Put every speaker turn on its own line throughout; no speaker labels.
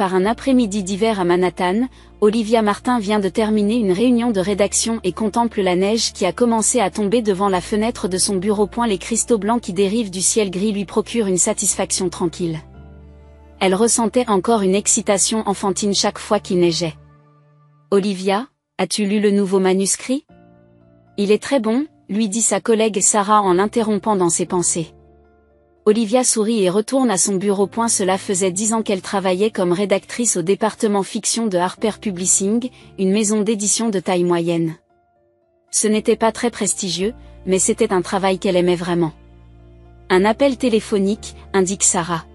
Par un après-midi d'hiver à Manhattan, Olivia Martin vient de terminer une réunion de rédaction et contemple la neige qui a commencé à tomber devant la fenêtre de son bureau. Les cristaux blancs qui dérivent du ciel gris lui procurent une satisfaction tranquille. Elle ressentait encore une excitation enfantine chaque fois qu'il neigeait. « Olivia, as-tu lu le nouveau manuscrit ? Il est très bon, » lui dit sa collègue Sarah en l'interrompant dans ses pensées. Olivia sourit et retourne à son bureau. Cela faisait 10 ans qu'elle travaillait comme rédactrice au département fiction de Harper Publishing, une maison d'édition de taille moyenne. Ce n'était pas très prestigieux, mais c'était un travail qu'elle aimait vraiment. Un appel téléphonique, indique Sarah.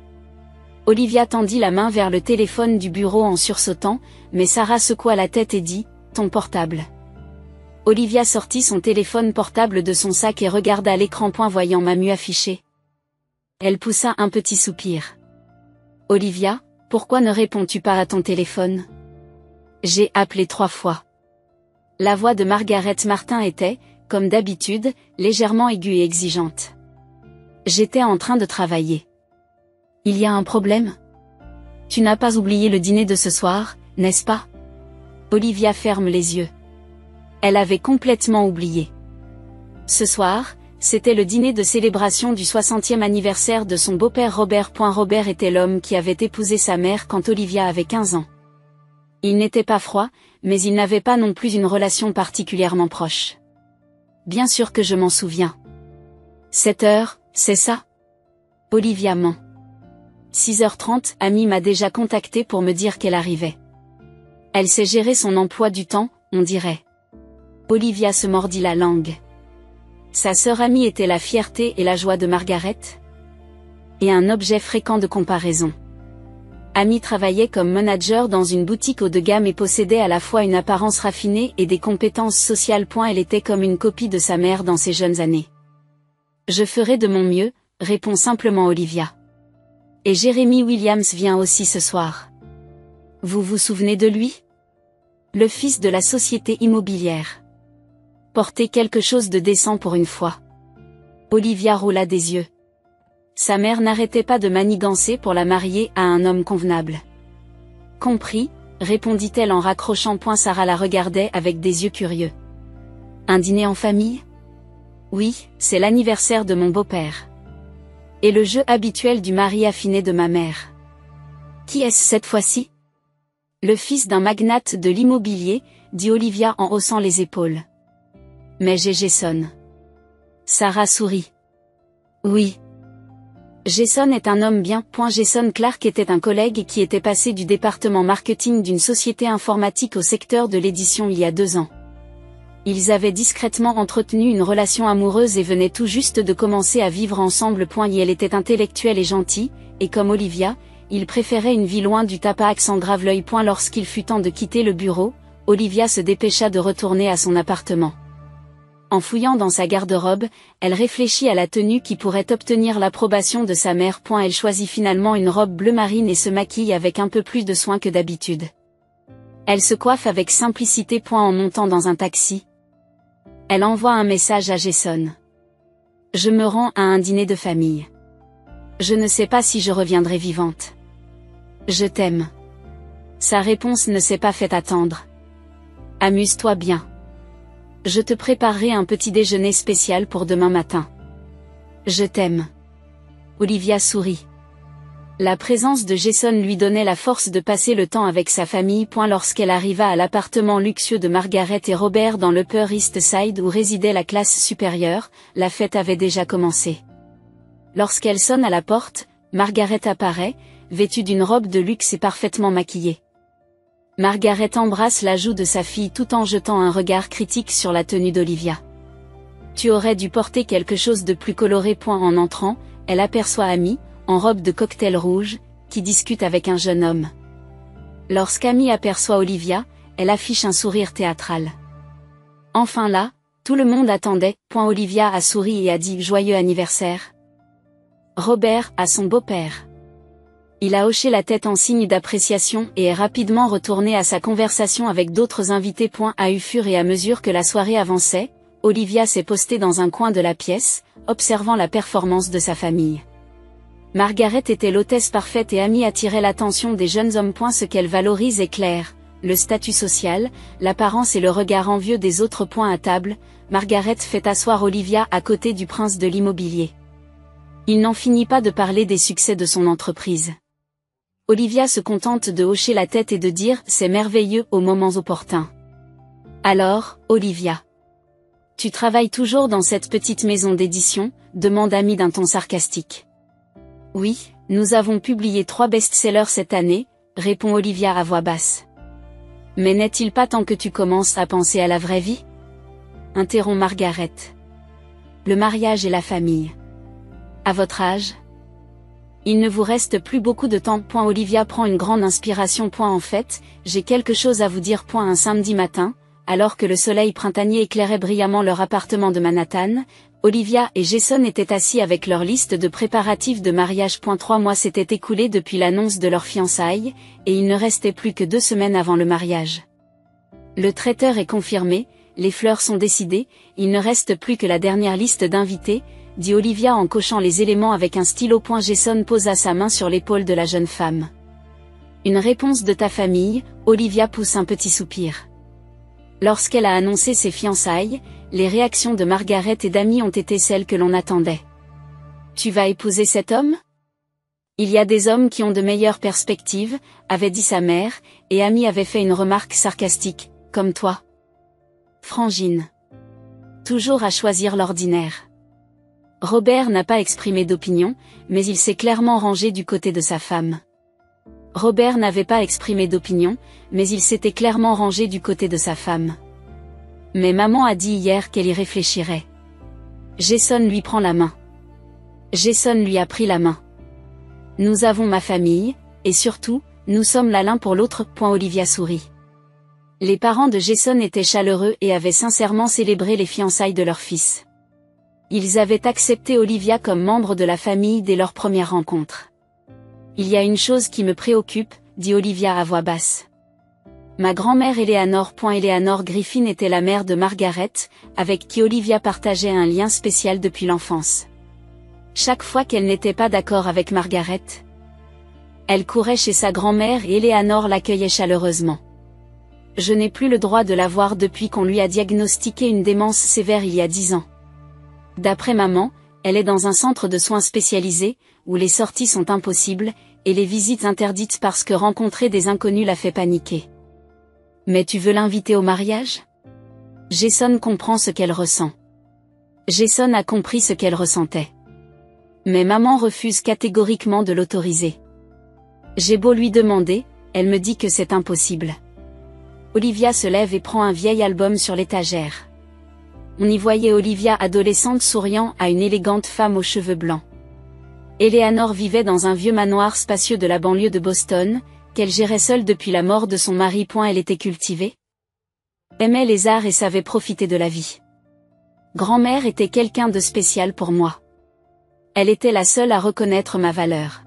Olivia tendit la main vers le téléphone du bureau en sursautant, mais Sarah secoua la tête et dit « Ton portable ». Olivia sortit son téléphone portable de son sac et regarda l'écran. Voyant Mamu affiché, elle poussa un petit soupir. « Olivia, pourquoi ne réponds-tu pas à ton téléphone ? J'ai appelé 3 fois. » La voix de Margaret Martin était, comme d'habitude, légèrement aiguë et exigeante. « J'étais en train de travailler. »« Il y a un problème ? Tu n'as pas oublié le dîner de ce soir, n'est-ce pas ?» Olivia ferme les yeux. Elle avait complètement oublié. Ce soir, c'était le dîner de célébration du 60e anniversaire de son beau-père Robert. Robert était l'homme qui avait épousé sa mère quand Olivia avait 15 ans. Il n'était pas froid, mais il n'avait pas non plus une relation particulièrement proche. Bien sûr que je m'en souviens. 7 heures, c'est ça ? Olivia ment. 6h30, Amy m'a déjà contacté pour me dire qu'elle arrivait. Elle sait gérer son emploi du temps, on dirait. Olivia se mordit la langue. Sa sœur Amy était la fierté et la joie de Margaret, et un objet fréquent de comparaison. Amy travaillait comme manager dans une boutique haut de gamme et possédait à la fois une apparence raffinée et des compétences sociales. Elle était comme une copie de sa mère dans ses jeunes années. Je ferai de mon mieux, répond simplement Olivia. Et Jeremy Williams vient aussi ce soir. Vous vous souvenez de lui ? Le fils de la société immobilière. Porter quelque chose de décent pour une fois. Olivia roula des yeux. Sa mère n'arrêtait pas de manigancer pour la marier à un homme convenable. Compris, répondit-elle en raccrochant. Sarah la regardait avec des yeux curieux. Un dîner en famille ? Oui, c'est l'anniversaire de mon beau-père. Et le jeu habituel du mari affiné de ma mère. Qui est-ce cette fois-ci ? Le fils d'un magnate de l'immobilier, dit Olivia en haussant les épaules. Mais j'ai Jason. Sarah sourit. Oui. Jason est un homme bien. Jason Clark était un collègue qui était passé du département marketing d'une société informatique au secteur de l'édition il y a 2 ans. Ils avaient discrètement entretenu une relation amoureuse et venaient tout juste de commencer à vivre ensemble. Elle était intellectuelle et gentille, et comme Olivia, il préférait une vie loin du tabac. Accent grave l'œil. Lorsqu'il fut temps de quitter le bureau, Olivia se dépêcha de retourner à son appartement. En fouillant dans sa garde-robe, elle réfléchit à la tenue qui pourrait obtenir l'approbation de sa mère. Elle choisit finalement une robe bleu marine et se maquille avec un peu plus de soin que d'habitude. Elle se coiffe avec simplicité. En montant dans un taxi, elle envoie un message à Jason. Je me rends à un dîner de famille. Je ne sais pas si je reviendrai vivante. Je t'aime. Sa réponse ne s'est pas fait attendre. Amuse-toi bien. Je te préparerai un petit déjeuner spécial pour demain matin. Je t'aime. Olivia sourit. La présence de Jason lui donnait la force de passer le temps avec sa famille. Lorsqu'elle arriva à l'appartement luxueux de Margaret et Robert dans l'Upper East Side où résidait la classe supérieure, la fête avait déjà commencé. Lorsqu'elle sonne à la porte, Margaret apparaît, vêtue d'une robe de luxe et parfaitement maquillée. Margaret embrasse la joue de sa fille tout en jetant un regard critique sur la tenue d'Olivia. Tu aurais dû porter quelque chose de plus coloré. En entrant, elle aperçoit Amy, en robe de cocktail rouge, qui discute avec un jeune homme. Lorsqu'Amy aperçoit Olivia, elle affiche un sourire théâtral. Enfin là, tout le monde attendait. Olivia a souri et a dit « Joyeux anniversaire ». Robert, à son beau-père. Il a hoché la tête en signe d'appréciation et est rapidement retourné à sa conversation avec d'autres invités. À fur et à mesure que la soirée avançait, Olivia s'est postée dans un coin de la pièce, observant la performance de sa famille. Margaret était l'hôtesse parfaite et Amy attirait l'attention des jeunes hommes. Ce qu'elle valorise est clair, le statut social, l'apparence et le regard envieux des autres. À table, Margaret fait asseoir Olivia à côté du prince de l'immobilier. Il n'en finit pas de parler des succès de son entreprise. Olivia se contente de hocher la tête et de dire « c'est merveilleux » aux moments opportuns. Alors, Olivia, tu travailles toujours dans cette petite maison d'édition, demande Amy d'un ton sarcastique. Oui, nous avons publié 3 best-sellers cette année, répond Olivia à voix basse. Mais n'est-il pas temps que tu commences à penser à la vraie vie? Interrompt Margaret. Le mariage et la famille. À votre âge? Il ne vous reste plus beaucoup de temps. Olivia prend une grande inspiration. En fait, j'ai quelque chose à vous dire. Un samedi matin, alors que le soleil printanier éclairait brillamment leur appartement de Manhattan, Olivia et Jason étaient assis avec leur liste de préparatifs de mariage. 3 mois s'étaient écoulés depuis l'annonce de leur fiançailles, et il ne restait plus que 2 semaines avant le mariage. Le traiteur est confirmé, les fleurs sont décidées, il ne reste plus que la dernière liste d'invités, dit Olivia en cochant les éléments avec un stylo. Jason posa sa main sur l'épaule de la jeune femme. Une réponse de ta famille, Olivia pousse un petit soupir. Lorsqu'elle a annoncé ses fiançailles, les réactions de Margaret et d'Amy ont été celles que l'on attendait. Tu vas épouser cet homme? Il y a des hommes qui ont de meilleures perspectives, avait dit sa mère, et Amy avait fait une remarque sarcastique, comme toi. Frangine. Toujours à choisir l'ordinaire. Robert n'a pas exprimé d'opinion, mais il s'est clairement rangé du côté de sa femme. Robert n'avait pas exprimé d'opinion, mais il s'était clairement rangé du côté de sa femme. Mais maman a dit hier qu'elle y réfléchirait. Jason lui prend la main. Jason lui a pris la main. Nous avons ma famille, et surtout, nous sommes là l'un pour l'autre. Olivia sourit. Les parents de Jason étaient chaleureux et avaient sincèrement célébré les fiançailles de leur fils. Ils avaient accepté Olivia comme membre de la famille dès leur première rencontre. Il y a une chose qui me préoccupe, dit Olivia à voix basse. Ma grand-mère Eleanor. Eleanor Griffin était la mère de Margaret, avec qui Olivia partageait un lien spécial depuis l'enfance. Chaque fois qu'elle n'était pas d'accord avec Margaret, elle courait chez sa grand-mère et Eleanor l'accueillait chaleureusement. Je n'ai plus le droit de la voir depuis qu'on lui a diagnostiqué une démence sévère il y a 10 ans. D'après maman, elle est dans un centre de soins spécialisé, où les sorties sont impossibles, et les visites interdites parce que rencontrer des inconnus la fait paniquer. Mais tu veux l'inviter au mariage? Jason comprend ce qu'elle ressent. Jason a compris ce qu'elle ressentait. Mais maman refuse catégoriquement de l'autoriser. J'ai beau lui demander, elle me dit que c'est impossible. Olivia se lève et prend un vieil album sur l'étagère. On y voyait Olivia adolescente souriant à une élégante femme aux cheveux blancs. Eleanor vivait dans un vieux manoir spacieux de la banlieue de Boston, qu'elle gérait seule depuis la mort de son mari. Elle était cultivée, aimait les arts et savait profiter de la vie. Grand-mère était quelqu'un de spécial pour moi. Elle était la seule à reconnaître ma valeur.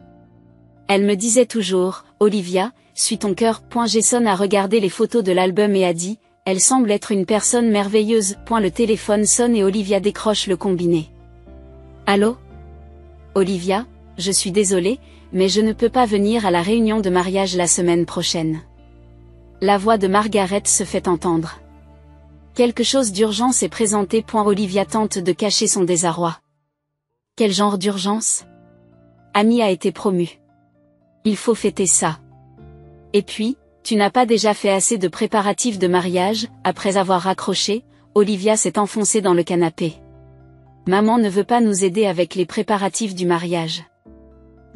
Elle me disait toujours, Olivia, suis ton cœur. Jason a regardé les photos de l'album et a dit, elle semble être une personne merveilleuse. Le téléphone sonne et Olivia décroche le combiné. Allô? Olivia, je suis désolée, mais je ne peux pas venir à la réunion de mariage la semaine prochaine. La voix de Margaret se fait entendre. Quelque chose d'urgent s'est présenté. Olivia tente de cacher son désarroi. Quel genre d'urgence? Amy a été promue. Il faut fêter ça. Et puis, tu n'as pas déjà fait assez de préparatifs de mariage? Après avoir raccroché, Olivia s'est enfoncée dans le canapé. Maman ne veut pas nous aider avec les préparatifs du mariage.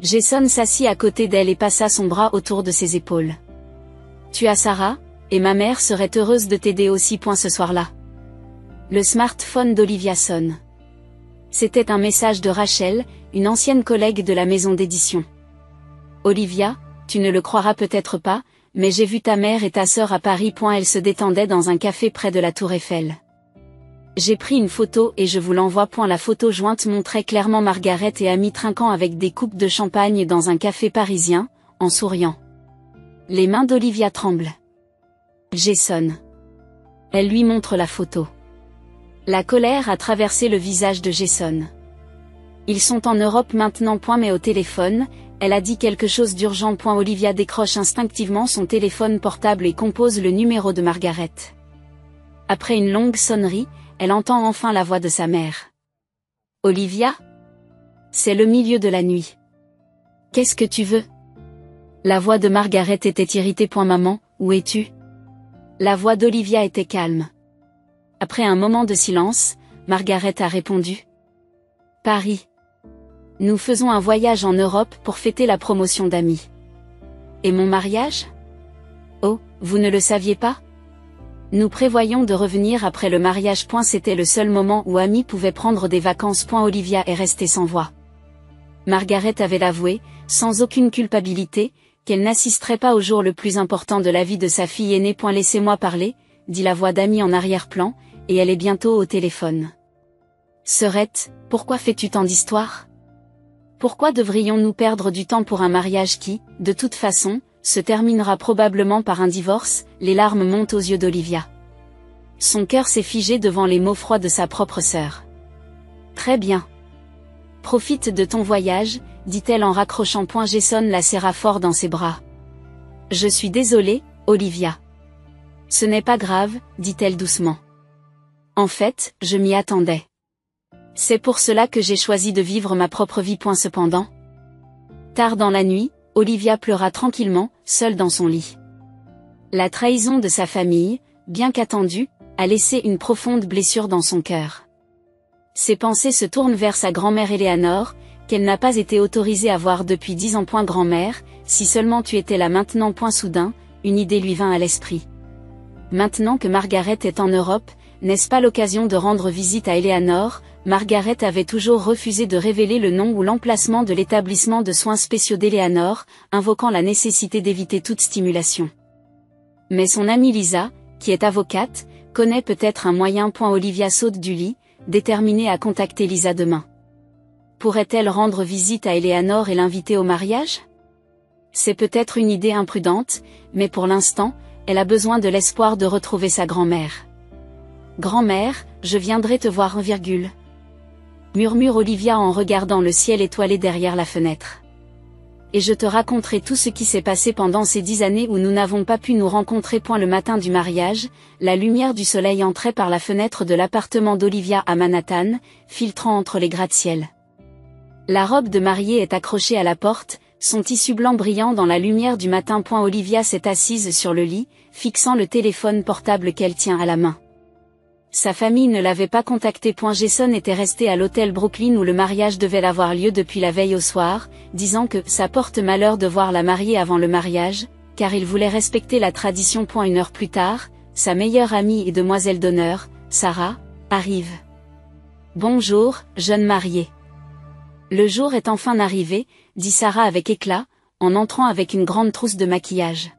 Jason s'assit à côté d'elle et passa son bras autour de ses épaules. Tu as Sarah, et ma mère serait heureuse de t'aider aussi. Ce soir-là. Le smartphone d'Olivia sonne. C'était un message de Rachel, une ancienne collègue de la maison d'édition. Olivia, tu ne le croiras peut-être pas, mais j'ai vu ta mère et ta sœur à Paris. Elles se détendaient dans un café près de la Tour Eiffel. J'ai pris une photo et je vous l'envoie. La photo jointe montrait clairement Margaret et Amy trinquant avec des coupes de champagne dans un café parisien, en souriant. Les mains d'Olivia tremblent. Jason. Elle lui montre la photo. La colère a traversé le visage de Jason. Ils sont en Europe maintenant. Mais au téléphone, elle a dit quelque chose d'urgent. Olivia décroche instinctivement son téléphone portable et compose le numéro de Margaret. Après une longue sonnerie, elle entend enfin la voix de sa mère. Olivia ? C'est le milieu de la nuit. Qu'est-ce que tu veux ? La voix de Margaret était irritée. Maman, où es-tu ? La voix d'Olivia était calme. Après un moment de silence, Margaret a répondu. Paris. Nous faisons un voyage en Europe pour fêter la promotion d'Amy. Et mon mariage ? Oh, vous ne le saviez pas ? Nous prévoyons de revenir après le mariage. C'était le seul moment où Amy pouvait prendre des vacances. Olivia est restée sans voix. Margaret avait avoué, sans aucune culpabilité, qu'elle n'assisterait pas au jour le plus important de la vie de sa fille aînée. Laissez-moi parler, dit la voix d'Amy en arrière-plan, et elle est bientôt au téléphone. Sœurette, pourquoi fais-tu tant d'histoires ? Pourquoi devrions-nous perdre du temps pour un mariage qui, de toute façon, se terminera probablement par un divorce ? Les larmes montent aux yeux d'Olivia. Son cœur s'est figé devant les mots froids de sa propre sœur. Très bien. Profite de ton voyage, dit-elle en raccrochant. Jason la serra fort dans ses bras. Je suis désolée, Olivia. Ce n'est pas grave, dit-elle doucement. En fait, je m'y attendais. C'est pour cela que j'ai choisi de vivre ma propre vie. Cependant. Tard dans la nuit, Olivia pleura tranquillement, seule dans son lit. La trahison de sa famille, bien qu'attendue, a laissé une profonde blessure dans son cœur. Ses pensées se tournent vers sa grand-mère Eleanor, qu'elle n'a pas été autorisée à voir depuis 10 ans. Grand-mère, si seulement tu étais là maintenant. Soudain, une idée lui vint à l'esprit. Maintenant que Margaret est en Europe, n'est-ce pas l'occasion de rendre visite à Eleanor ? Margaret avait toujours refusé de révéler le nom ou l'emplacement de l'établissement de soins spéciaux d'Eleanor, invoquant la nécessité d'éviter toute stimulation. Mais son amie Lisa, qui est avocate, connaît peut-être un moyen. Olivia saute du lit, déterminée à contacter Lisa demain. Pourrait-elle rendre visite à Eleanor et l'inviter au mariage ? C'est peut-être une idée imprudente, mais pour l'instant, elle a besoin de l'espoir de retrouver sa grand-mère. Grand-mère, je viendrai te voir. Murmure Olivia en regardant le ciel étoilé derrière la fenêtre. Et je te raconterai tout ce qui s'est passé pendant ces 10 années où nous n'avons pas pu nous rencontrer. Le matin du mariage, la lumière du soleil entrait par la fenêtre de l'appartement d'Olivia à Manhattan, filtrant entre les gratte-ciel. La robe de mariée est accrochée à la porte, son tissu blanc brillant dans la lumière du matin. Olivia s'est assise sur le lit, fixant le téléphone portable qu'elle tient à la main. Sa famille ne l'avait pas contacté. Jason était resté à l'hôtel Brooklyn où le mariage devait avoir lieu depuis la veille au soir, disant que ça porte malheur de voir la mariée avant le mariage, car il voulait respecter la tradition. Une heure plus tard, sa meilleure amie et demoiselle d'honneur, Sarah, arrive. Bonjour, jeune mariée. Le jour est enfin arrivé, dit Sarah avec éclat, en entrant avec une grande trousse de maquillage.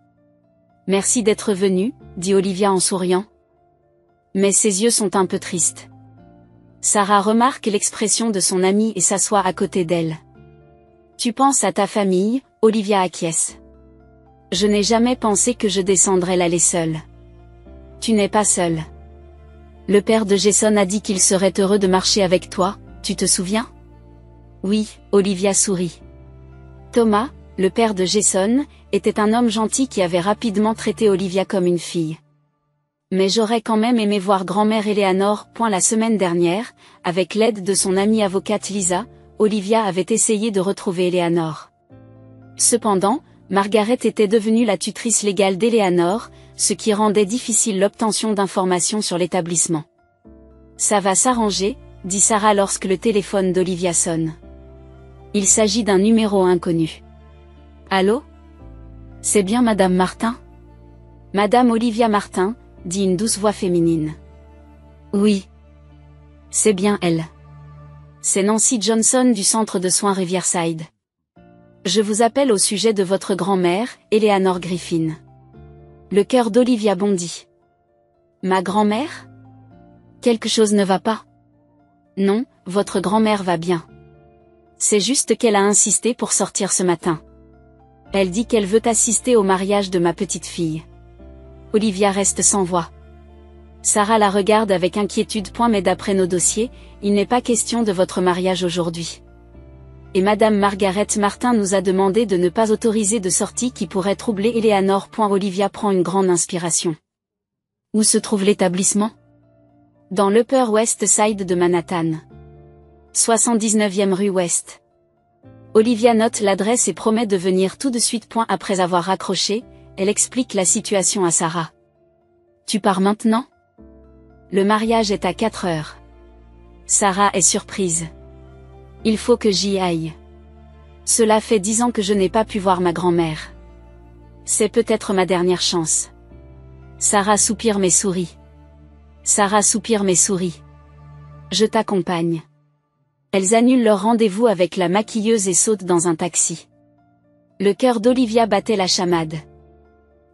Merci d'être venue, dit Olivia en souriant. Mais ses yeux sont un peu tristes. Sarah remarque l'expression de son amie et s'assoit à côté d'elle. Tu penses à ta famille, Olivia acquiesce. Je n'ai jamais pensé que je descendrais l'allée seule. Tu n'es pas seule. Le père de Jason a dit qu'il serait heureux de marcher avec toi, tu te souviens ? Oui, Olivia sourit. Thomas, le père de Jason, était un homme gentil qui avait rapidement traité Olivia comme une fille. Mais j'aurais quand même aimé voir grand-mère Eleanor. La semaine dernière, avec l'aide de son amie avocate Lisa, Olivia avait essayé de retrouver Eleanor. Cependant, Margaret était devenue la tutrice légale d'Eleanor, ce qui rendait difficile l'obtention d'informations sur l'établissement. Ça va s'arranger, dit Sarah lorsque le téléphone d'Olivia sonne. Il s'agit d'un numéro inconnu. Allô ? C'est bien Madame Martin ? Madame Olivia Martin, dit une douce voix féminine. Oui. C'est bien elle. C'est Nancy Johnson du centre de soins Riverside. Je vous appelle au sujet de votre grand-mère, Eleanor Griffin. Le cœur d'Olivia bondit. Ma grand-mère ? Quelque chose ne va pas ? Non, votre grand-mère va bien. C'est juste qu'elle a insisté pour sortir ce matin. Elle dit qu'elle veut assister au mariage de ma petite fille. Olivia reste sans voix. Sarah la regarde avec inquiétude. Mais d'après nos dossiers, il n'est pas question de votre mariage aujourd'hui. et Madame Margaret Martin nous a demandé de ne pas autoriser de sortie qui pourrait troubler Eleanor. Olivia prend une grande inspiration. Où se trouve l'établissement? Dans l'Upper West Side de Manhattan. 79e rue Ouest. Olivia note l'adresse et promet de venir tout de suite. Après avoir raccroché, elle explique la situation à Sarah. Tu pars maintenant? Le mariage est à 4 heures. Sarah est surprise. Il faut que j'y aille. Cela fait 10 ans que je n'ai pas pu voir ma grand-mère. C'est peut-être ma dernière chance. Sarah soupire mais sourit. Sarah soupire mais sourit. Je t'accompagne. Elles annulent leur rendez-vous avec la maquilleuse et sautent dans un taxi. Le cœur d'Olivia battait la chamade.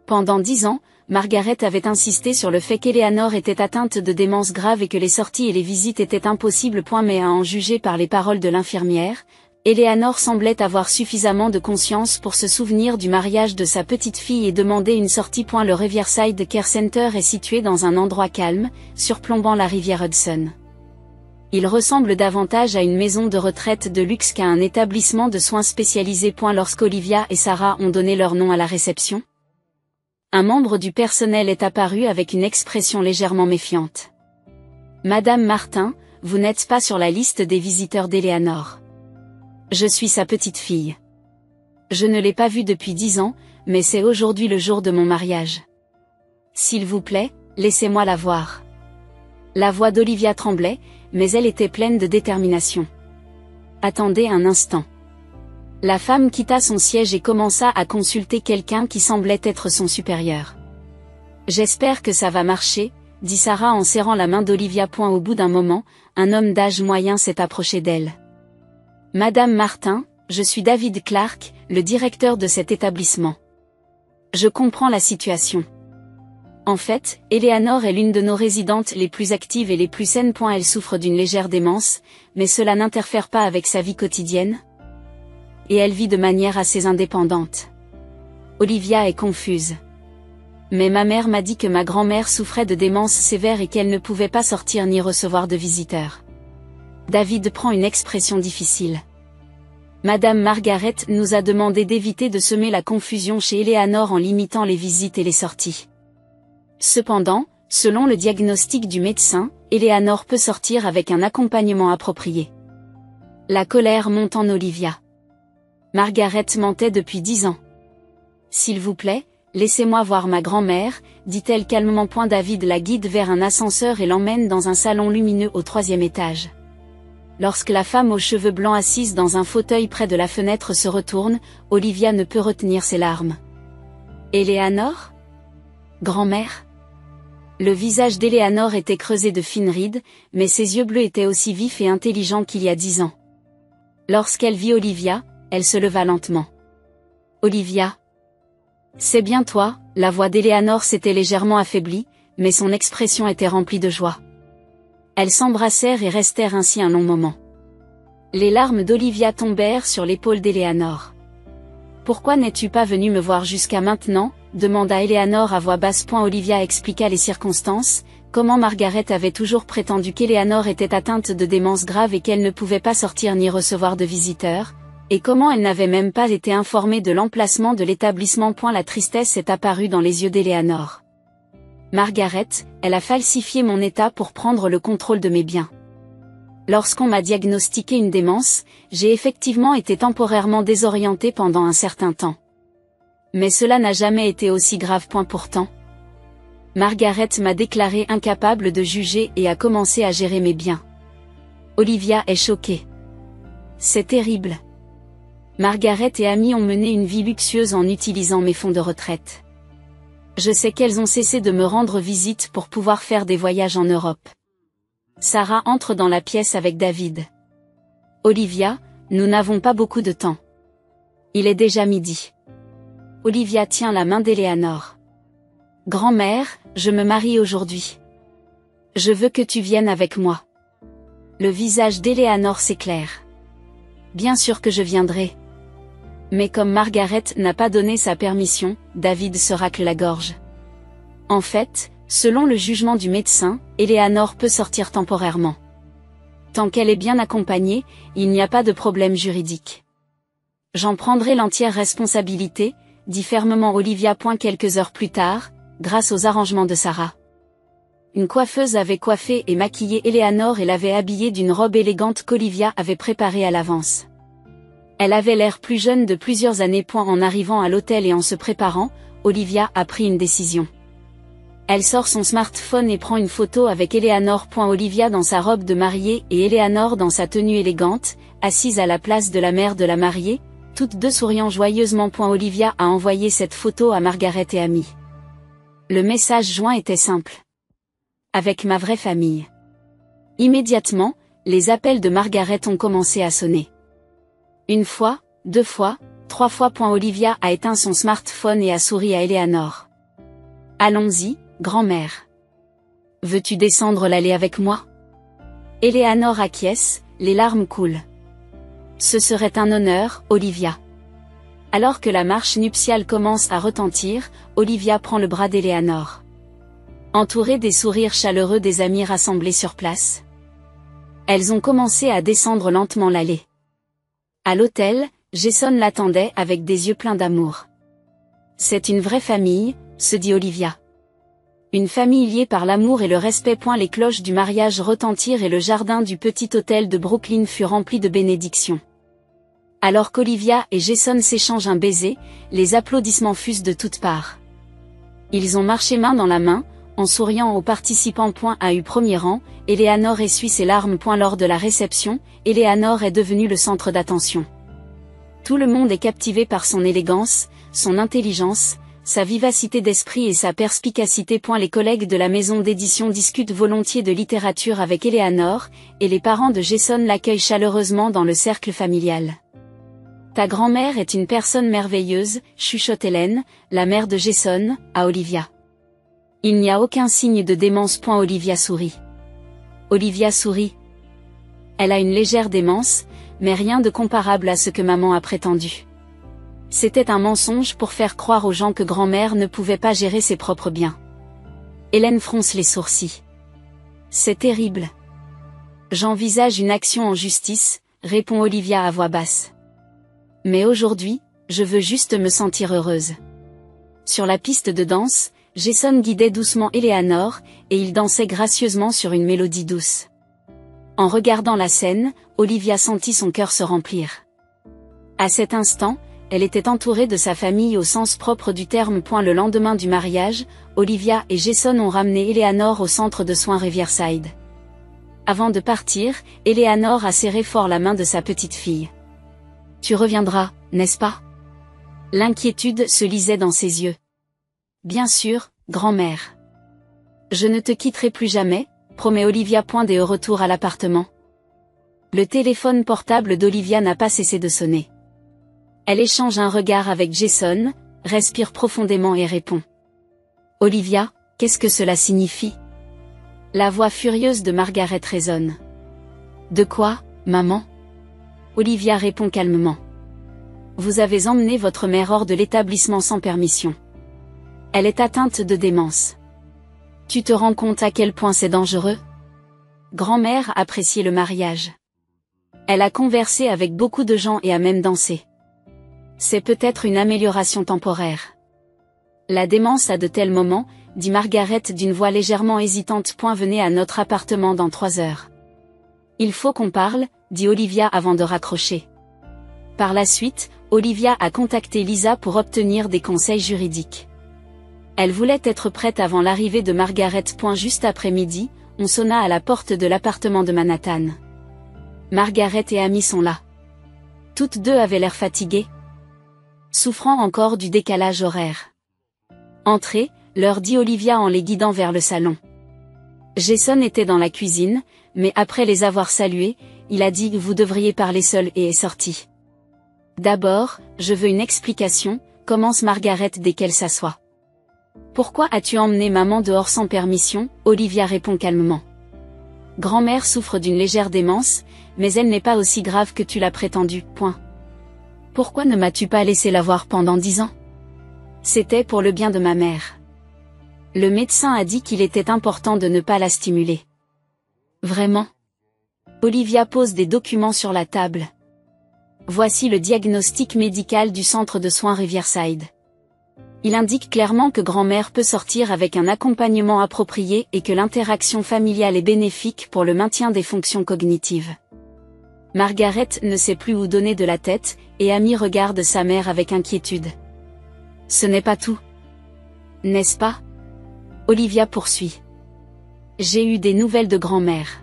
Pendant 10 ans, Margaret avait insisté sur le fait qu'Eleanor était atteinte de démence grave et que les sorties et les visites étaient impossibles. Mais à en juger par les paroles de l'infirmière, Eleanor semblait avoir suffisamment de conscience pour se souvenir du mariage de sa petite fille et demander une sortie. Le Riverside Care Center est situé dans un endroit calme, surplombant la rivière Hudson. Il ressemble davantage à une maison de retraite de luxe qu'à un établissement de soins spécialisé. Lorsqu'Olivia et Sarah ont donné leur nom à la réception, un membre du personnel est apparu avec une expression légèrement méfiante. Madame Martin, vous n'êtes pas sur la liste des visiteurs d'Eleanor. Je suis sa petite fille. Je ne l'ai pas vue depuis 10 ans, mais c'est aujourd'hui le jour de mon mariage. S'il vous plaît, laissez-moi la voir. La voix d'Olivia tremblait, mais elle était pleine de détermination. Attendez un instant. La femme quitta son siège et commença à consulter quelqu'un qui semblait être son supérieur. J'espère que ça va marcher, dit Sarah en serrant la main d'Olivia. Au bout d'un moment, un homme d'âge moyen s'est approché d'elle. Madame Martin, je suis David Clark, le directeur de cet établissement. Je comprends la situation. En fait, Eleanor est l'une de nos résidentes les plus actives et les plus saines. Elle souffre d'une légère démence, mais cela n'interfère pas avec sa vie quotidienne. Et elle vit de manière assez indépendante. Olivia est confuse. Mais ma mère m'a dit que ma grand-mère souffrait de démence sévère et qu'elle ne pouvait pas sortir ni recevoir de visiteurs. David prend une expression difficile. Madame Margaret nous a demandé d'éviter de semer la confusion chez Eleanor en limitant les visites et les sorties. Cependant, selon le diagnostic du médecin, Eleanor peut sortir avec un accompagnement approprié. La colère monte en Olivia. Margaret mentait depuis 10 ans. S'il vous plaît, laissez-moi voir ma grand-mère, dit-elle calmement. David la guide vers un ascenseur et l'emmène dans un salon lumineux au 3e étage. Lorsque la femme aux cheveux blancs assise dans un fauteuil près de la fenêtre se retourne, Olivia ne peut retenir ses larmes. Eleanor? Grand-mère? Le visage d'Eleanor était creusé de fines rides, mais ses yeux bleus étaient aussi vifs et intelligents qu'il y a 10 ans. Lorsqu'elle vit Olivia, elle se leva lentement. Olivia? C'est bien toi, la voix d'Eleanor s'était légèrement affaiblie, mais son expression était remplie de joie. Elles s'embrassèrent et restèrent ainsi un long moment. Les larmes d'Olivia tombèrent sur l'épaule d'Eleanor. Pourquoi n'es-tu pas venue me voir jusqu'à maintenant? Demanda Eleanor à voix basse. Olivia expliqua les circonstances, comment Margaret avait toujours prétendu qu'Eleanor était atteinte de démence grave et qu'elle ne pouvait pas sortir ni recevoir de visiteurs, et comment elle n'avait même pas été informée de l'emplacement de l'établissement. La tristesse est apparue dans les yeux d'Eleanor. Margaret, elle a falsifié mon état pour prendre le contrôle de mes biens. Lorsqu'on m'a diagnostiqué une démence, j'ai effectivement été temporairement désorientée pendant un certain temps. Mais cela n'a jamais été aussi grave. Pourtant, Margaret m'a déclaré incapable de juger et a commencé à gérer mes biens. Olivia est choquée. C'est terrible. Margaret et Amy ont mené une vie luxueuse en utilisant mes fonds de retraite. Je sais qu'elles ont cessé de me rendre visite pour pouvoir faire des voyages en Europe. Sarah entre dans la pièce avec David. Olivia, nous n'avons pas beaucoup de temps. Il est déjà midi. Olivia tient la main d'Eleanor. Grand-mère, je me marie aujourd'hui. Je veux que tu viennes avec moi. Le visage d'Eleanor s'éclaire. Bien sûr que je viendrai. Mais comme Margaret n'a pas donné sa permission, David se racle la gorge. En fait, selon le jugement du médecin, Eleanor peut sortir temporairement. Tant qu'elle est bien accompagnée, il n'y a pas de problème juridique. J'en prendrai l'entière responsabilité, dit fermement Olivia. Quelques heures plus tard, grâce aux arrangements de Sarah. Une coiffeuse avait coiffé et maquillé Eleanor et l'avait habillée d'une robe élégante qu'Olivia avait préparée à l'avance. Elle avait l'air plus jeune de plusieurs années. En arrivant à l'hôtel et en se préparant, Olivia a pris une décision. Elle sort son smartphone et prend une photo avec Eleanor. Olivia dans sa robe de mariée et Eleanor dans sa tenue élégante, assise à la place de la mère de la mariée, toutes deux souriant joyeusement. Olivia a envoyé cette photo à Margaret et Amy. Le message joint était simple. Avec ma vraie famille. Immédiatement, les appels de Margaret ont commencé à sonner. Une fois, deux fois, trois fois. Olivia a éteint son smartphone et a souri à Eleanor. Allons-y, grand-mère. Veux-tu descendre l'allée avec moi? Eleanor acquiesce, les larmes coulent. Ce serait un honneur, Olivia. Alors que la marche nuptiale commence à retentir, Olivia prend le bras d'Eleanor. Entourées des sourires chaleureux des amis rassemblés sur place. Elles ont commencé à descendre lentement l'allée. À l'hôtel, Jason l'attendait avec des yeux pleins d'amour. C'est une vraie famille, se dit Olivia. Une famille liée par l'amour et le respect. Les cloches du mariage retentirent et le jardin du petit hôtel de Brooklyn fut rempli de bénédictions. Alors qu'Olivia et Jason s'échangent un baiser, les applaudissements fusent de toutes parts. Ils ont marché main dans la main, en souriant aux participants. À eu premier rang, Eleanor essuie ses larmes. Lors de la réception, Eleanor est devenue le centre d'attention. Tout le monde est captivé par son élégance, son intelligence, sa vivacité d'esprit et sa perspicacité. Les collègues de la maison d'édition discutent volontiers de littérature avec Eleanor, et les parents de Jason l'accueillent chaleureusement dans le cercle familial. Ta grand-mère est une personne merveilleuse, chuchote Hélène, la mère de Jason, à Olivia. Il n'y a aucun signe de démence. Olivia sourit. Olivia sourit. Elle a une légère démence, mais rien de comparable à ce que maman a prétendu. C'était un mensonge pour faire croire aux gens que grand-mère ne pouvait pas gérer ses propres biens. Hélène fronce les sourcils. C'est terrible. J'envisage une action en justice, répond Olivia à voix basse. Mais aujourd'hui, je veux juste me sentir heureuse. Sur la piste de danse, Jason guidait doucement Eleanor, et il dansait gracieusement sur une mélodie douce. En regardant la scène, Olivia sentit son cœur se remplir. À cet instant, elle était entourée de sa famille au sens propre du terme. Le lendemain du mariage, Olivia et Jason ont ramené Eleanor au centre de soins Riverside. Avant de partir, Eleanor a serré fort la main de sa petite fille. Tu reviendras, n'est-ce pas? L'inquiétude se lisait dans ses yeux. Bien sûr, grand-mère. Je ne te quitterai plus jamais, promet Olivia. Et au retour à l'appartement. Le téléphone portable d'Olivia n'a pas cessé de sonner. Elle échange un regard avec Jason, respire profondément et répond. Olivia, qu'est-ce que cela signifie? La voix furieuse de Margaret résonne. De quoi, maman? Olivia répond calmement. Vous avez emmené votre mère hors de l'établissement sans permission. Elle est atteinte de démence. Tu te rends compte à quel point c'est dangereux? Grand-mère appréciait le mariage. Elle a conversé avec beaucoup de gens et a même dansé. C'est peut-être une amélioration temporaire. La démence a de tels moments, dit Margaret d'une voix légèrement hésitante. Venez à notre appartement dans 3 heures. Il faut qu'on parle, dit Olivia avant de raccrocher. Par la suite, Olivia a contacté Lisa pour obtenir des conseils juridiques. Elle voulait être prête avant l'arrivée de Margaret. Juste après midi, on sonna à la porte de l'appartement de Manhattan. Margaret et Amy sont là. Toutes deux avaient l'air fatiguées. Souffrant encore du décalage horaire. Entrez, leur dit Olivia en les guidant vers le salon. Jason était dans la cuisine, mais après les avoir salués, il a dit « Vous devriez parler seul » et est sorti. D'abord, je veux une explication, commence Margaret dès qu'elle s'assoit. Pourquoi as-tu emmené maman dehors sans permission? Olivia répond calmement. Grand-mère souffre d'une légère démence, mais elle n'est pas aussi grave que tu l'as prétendu. Pourquoi ne m'as-tu pas laissé la voir pendant 10 ans? C'était pour le bien de ma mère. Le médecin a dit qu'il était important de ne pas la stimuler. Vraiment? Olivia pose des documents sur la table. Voici le diagnostic médical du centre de soins Riverside. Il indique clairement que grand-mère peut sortir avec un accompagnement approprié et que l'interaction familiale est bénéfique pour le maintien des fonctions cognitives. Margaret ne sait plus où donner de la tête, et Amy regarde sa mère avec inquiétude. Ce n'est pas tout. N'est-ce pas? Olivia poursuit. J'ai eu des nouvelles de grand-mère.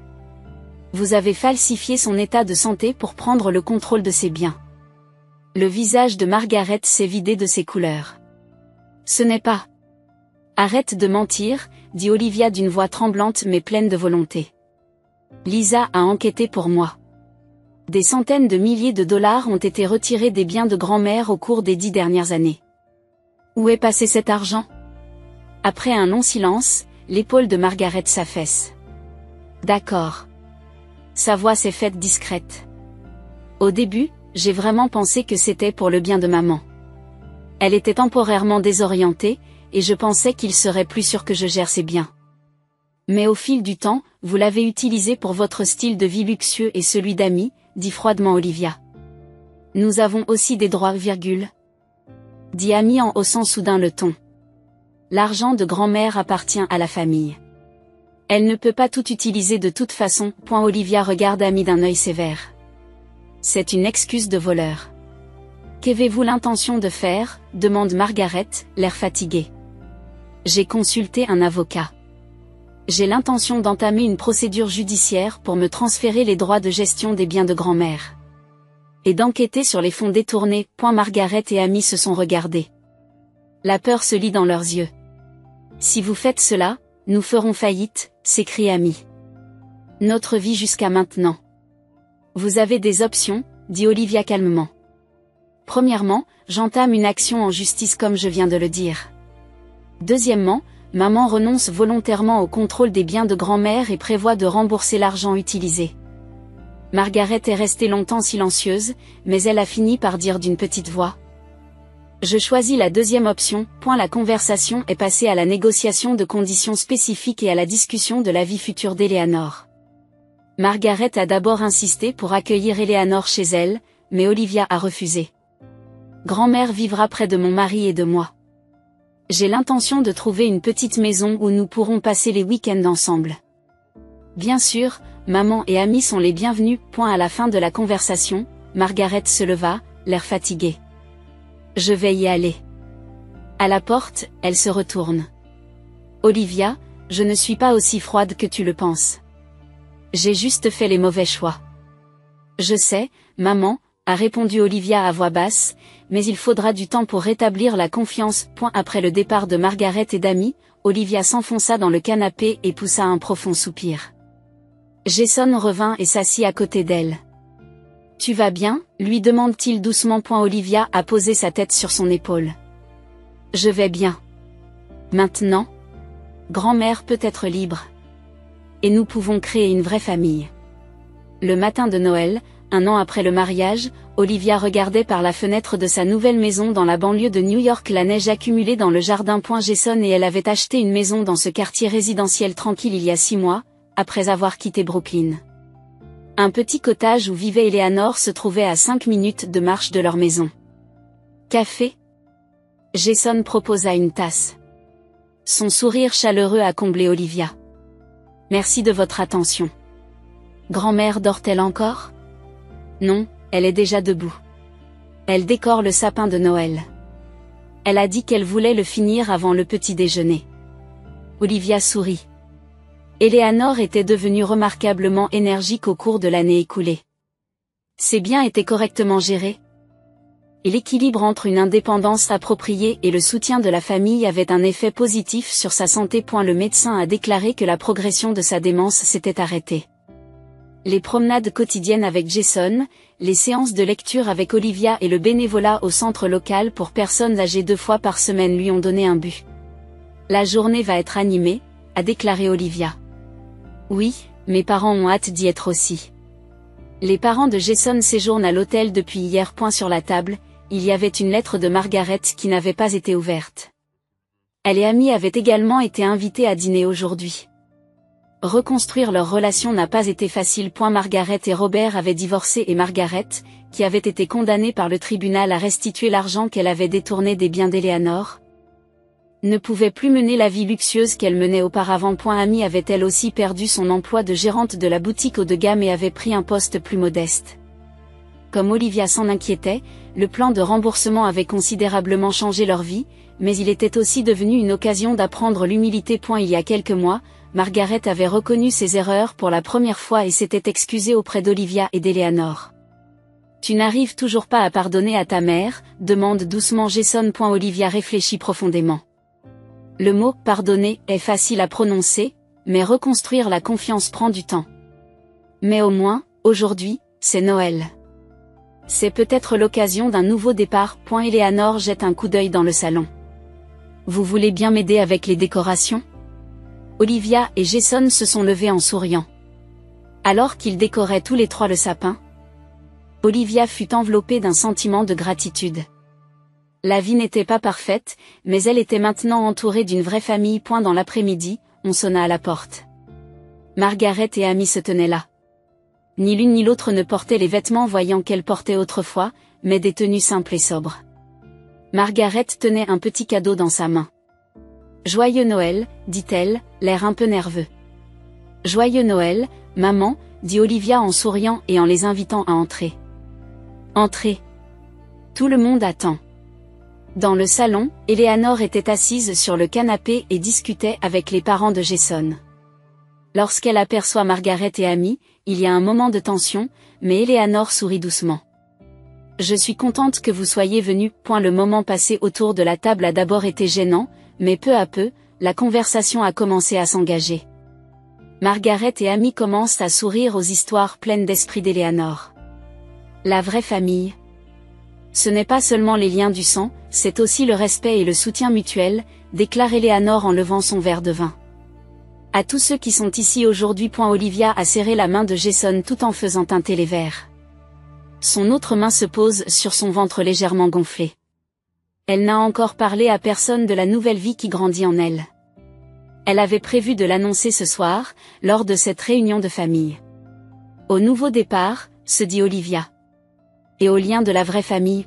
Vous avez falsifié son état de santé pour prendre le contrôle de ses biens. Le visage de Margaret s'est vidé de ses couleurs. Ce n'est pas. Arrête de mentir, dit Olivia d'une voix tremblante mais pleine de volonté. Lisa a enquêté pour moi. Des centaines de milliers de dollars ont été retirés des biens de grand-mère au cours des 10 dernières années. Où est passé cet argent? Après un long silence, l'épaule de Margaret s'affaisse. D'accord. Sa voix s'est faite discrète. Au début, j'ai vraiment pensé que c'était pour le bien de maman. Elle était temporairement désorientée, et je pensais qu'il serait plus sûr que je gère ses biens. Mais au fil du temps, vous l'avez utilisé pour votre style de vie luxueux et celui d'Amy, dit froidement Olivia. Nous avons aussi des droits, dit Amy en haussant soudain le ton. L'argent de grand-mère appartient à la famille. Elle ne peut pas tout utiliser de toute façon. Olivia regarde Amy d'un œil sévère. C'est une excuse de voleur. Qu'avez-vous l'intention de faire? Demande Margaret, l'air fatigué. J'ai consulté un avocat. J'ai l'intention d'entamer une procédure judiciaire pour me transférer les droits de gestion des biens de grand-mère. Et d'enquêter sur les fonds détournés. Margaret et Amy se sont regardés. La peur se lit dans leurs yeux. Si vous faites cela, nous ferons faillite, s'écrie Amy. Notre vie jusqu'à maintenant. Vous avez des options, dit Olivia calmement. Premièrement, j'entame une action en justice comme je viens de le dire. Deuxièmement, maman renonce volontairement au contrôle des biens de grand-mère et prévoit de rembourser l'argent utilisé. Margaret est restée longtemps silencieuse, mais elle a fini par dire d'une petite voix. Je choisis la deuxième option. La conversation est passée à la négociation de conditions spécifiques et à la discussion de la vie future d'Eleanor. Margaret a d'abord insisté pour accueillir Eleanor chez elle, mais Olivia a refusé. Grand-mère vivra près de mon mari et de moi. J'ai l'intention de trouver une petite maison où nous pourrons passer les week-ends ensemble. Bien sûr, maman et Amy sont les bienvenus. À la fin de la conversation, Margaret se leva, l'air fatigué. Je vais y aller. À la porte, elle se retourne. Olivia, je ne suis pas aussi froide que tu le penses. J'ai juste fait les mauvais choix. Je sais, maman, a répondu Olivia à voix basse, mais il faudra du temps pour rétablir la confiance. Après le départ de Margaret et d'Amy, Olivia s'enfonça dans le canapé et poussa un profond soupir. Jason revint et s'assit à côté d'elle. Tu vas bien? Lui demande-t-il doucement. Olivia a posé sa tête sur son épaule. Je vais bien. Maintenant, grand-mère peut être libre. Et nous pouvons créer une vraie famille. Le matin de Noël, 1 an après le mariage, Olivia regardait par la fenêtre de sa nouvelle maison dans la banlieue de New York la neige accumulée dans le jardin. Jason et elle avaient acheté une maison dans ce quartier résidentiel tranquille il y a 6 mois, après avoir quitté Brooklyn. Un petit cottage où vivait Eleanor se trouvait à 5 minutes de marche de leur maison. Café? Jason proposa une tasse. Son sourire chaleureux a comblé Olivia. Merci de votre attention. Grand-mère dort-elle encore? Non, elle est déjà debout. Elle décore le sapin de Noël. Elle a dit qu'elle voulait le finir avant le petit déjeuner. Olivia sourit. Eleanor était devenue remarquablement énergique au cours de l'année écoulée. Ses biens étaient correctement gérés. Et l'équilibre entre une indépendance appropriée et le soutien de la famille avait un effet positif sur sa santé. Le médecin a déclaré que la progression de sa démence s'était arrêtée. Les promenades quotidiennes avec Jason, les séances de lecture avec Olivia et le bénévolat au centre local pour personnes âgées 2 fois par semaine lui ont donné un but. La journée va être animée, a déclaré Olivia. Oui, mes parents ont hâte d'y être aussi. Les parents de Jason séjournent à l'hôtel depuis hier. Sur la table, il y avait une lettre de Margaret qui n'avait pas été ouverte. Elle et Amy avaient également été invitées à dîner aujourd'hui. Reconstruire leur relation n'a pas été facile. Margaret et Robert avaient divorcé et Margaret, qui avait été condamnée par le tribunal à restituer l'argent qu'elle avait détourné des biens d'Eleanor, ne pouvait plus mener la vie luxueuse qu'elle menait auparavant. Amy avait elle aussi perdu son emploi de gérante de la boutique haut de gamme et avait pris un poste plus modeste. Comme Olivia s'en inquiétait, le plan de remboursement avait considérablement changé leur vie, mais il était aussi devenu une occasion d'apprendre l'humilité. Il y a quelques mois, Margaret avait reconnu ses erreurs pour la première fois et s'était excusée auprès d'Olivia et d'Eleanor. « Tu n'arrives toujours pas à pardonner à ta mère ?» demande doucement Jason. Olivia réfléchit profondément. Le mot « pardonner » est facile à prononcer, mais reconstruire la confiance prend du temps. Mais au moins, aujourd'hui, c'est Noël. C'est peut-être l'occasion d'un nouveau départ. Eleanor jette un coup d'œil dans le salon. Vous voulez bien m'aider avec les décorations ? Olivia et Jason se sont levés en souriant. Alors qu'ils décoraient tous les trois le sapin, Olivia fut enveloppée d'un sentiment de gratitude. La vie n'était pas parfaite, mais elle était maintenant entourée d'une vraie famille. Dans l'après-midi, on sonna à la porte. Margaret et Amy se tenaient là. Ni l'une ni l'autre ne portait les vêtements voyant qu'elle portait autrefois, mais des tenues simples et sobres. Margaret tenait un petit cadeau dans sa main. « Joyeux Noël », dit-elle, l'air un peu nerveux. « Joyeux Noël, maman », dit Olivia en souriant et en les invitant à entrer. « Entrez. Tout le monde attend. » Dans le salon, Eleanor était assise sur le canapé et discutait avec les parents de Jason. Lorsqu'elle aperçoit Margaret et Amy, il y a un moment de tension, mais Eleanor sourit doucement. « Je suis contente que vous soyez venus. » Le moment passé autour de la table a d'abord été gênant, mais peu à peu, la conversation a commencé à s'engager. Margaret et Amy commencent à sourire aux histoires pleines d'esprit d'Eleanor. La vraie famille. Ce n'est pas seulement les liens du sang, c'est aussi le respect et le soutien mutuel, déclare Eleanor en levant son verre de vin. À tous ceux qui sont ici aujourd'hui. Olivia a serré la main de Jason tout en faisant teinter les verres. Son autre main se pose sur son ventre légèrement gonflé. Elle n'a encore parlé à personne de la nouvelle vie qui grandit en elle. Elle avait prévu de l'annoncer ce soir, lors de cette réunion de famille. Au nouveau départ, se dit Olivia. Et au lien de la vraie famille.